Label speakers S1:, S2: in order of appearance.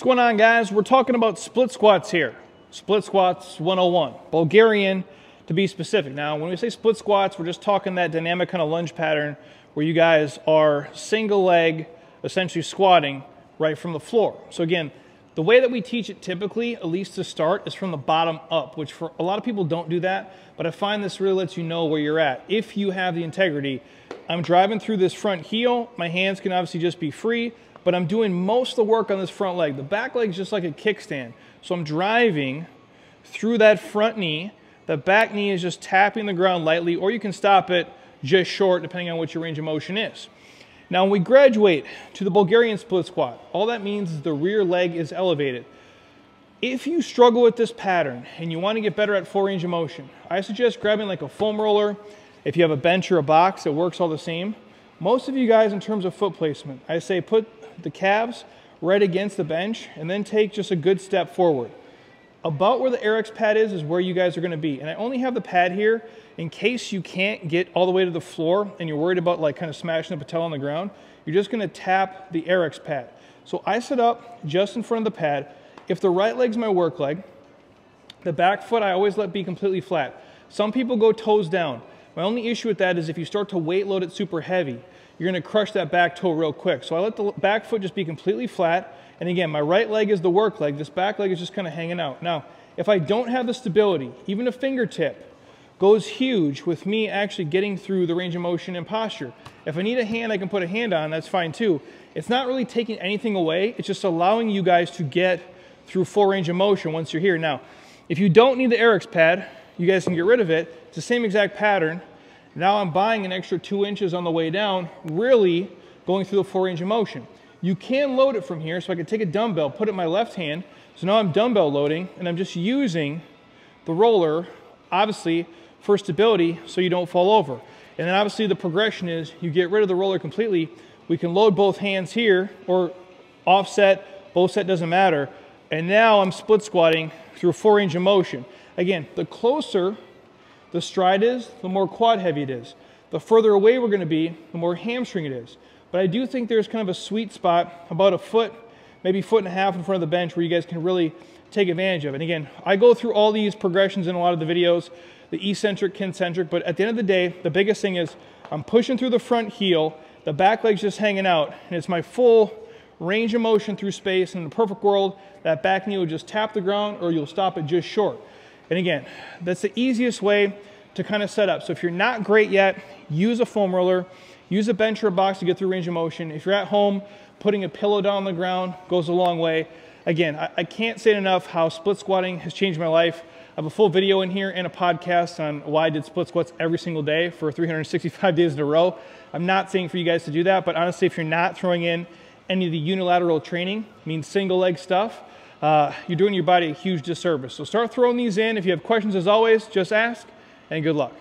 S1: What's going on, guys? We're talking about split squats here. Split squats 101, Bulgarian to be specific. Now, when we say split squats, we're just talking that dynamic kind of lunge pattern where you guys are single leg, essentially squatting right from the floor. So again, the way that we teach it typically, at least to start, is from the bottom up, which for a lot of people don't do that, but I find this really lets you know where you're at. If you have the integrity, I'm driving through this front heel, my hands can obviously just be free, but I'm doing most of the work on this front leg. The back leg is just like a kickstand. So I'm driving through that front knee. The back knee is just tapping the ground lightly, or you can stop it just short, depending on what your range of motion is. Now, when we graduate to the Bulgarian split squat, all that means is the rear leg is elevated. If you struggle with this pattern and you want to get better at full range of motion, I suggest grabbing like a foam roller. If you have a bench or a box, it works all the same. Most of you guys, in terms of foot placement, I say put the calves right against the bench and then take just a good step forward. About where the RX pad is where you guys are going to be. And I only have the pad here in case you can't get all the way to the floor and you're worried about like kind of smashing the patella on the ground. You're just going to tap the RX pad. So I sit up just in front of the pad. If the right leg's my work leg, the back foot I always let be completely flat. Some people go toes down. My only issue with that is if you start to weight load it super heavy, you're going to crush that back toe real quick. So I let the back foot just be completely flat. And again, my right leg is the work leg. This back leg is just kind of hanging out. Now, if I don't have the stability, even a fingertip goes huge with me actually getting through the range of motion and posture. If I need a hand, I can put a hand on, that's fine too. It's not really taking anything away. It's just allowing you guys to get through full range of motion once you're here. Now, if you don't need the RX pad, you guys can get rid of it. It's the same exact pattern. Now I'm buying an extra 2 inches on the way down, really going through the full range of motion. You can load it from here, so I can take a dumbbell, put it in my left hand. So now I'm dumbbell loading, and I'm just using the roller, obviously, for stability so you don't fall over. And then obviously the progression is you get rid of the roller completely. We can load both hands here, or offset, both set doesn't matter. And now I'm split squatting through full range of motion. Again, the closer the stride is, the more quad heavy it is. The further away we're going to be, the more hamstring it is. But I do think there's kind of a sweet spot, about a foot, maybe foot and a half in front of the bench where you guys can really take advantage of it. And again, I go through all these progressions in a lot of the videos, the eccentric, concentric, but at the end of the day, the biggest thing is I'm pushing through the front heel, the back leg's just hanging out, and it's my full range of motion through space. In the perfect world, that back knee will just tap the ground or you'll stop it just short. And again, that's the easiest way to kind of set up. So if you're not great yet, use a foam roller, use a bench or a box to get through range of motion. If you're at home, putting a pillow down on the ground goes a long way. Again, I can't say it enough how split squatting has changed my life. I have a full video in here and a podcast on why I did split squats every single day for 365 days in a row. I'm not saying for you guys to do that, but honestly, if you're not throwing in any of the unilateral training, means single leg stuff, you're doing your body a huge disservice. So start throwing these in. If you have questions, as always, just ask, and good luck.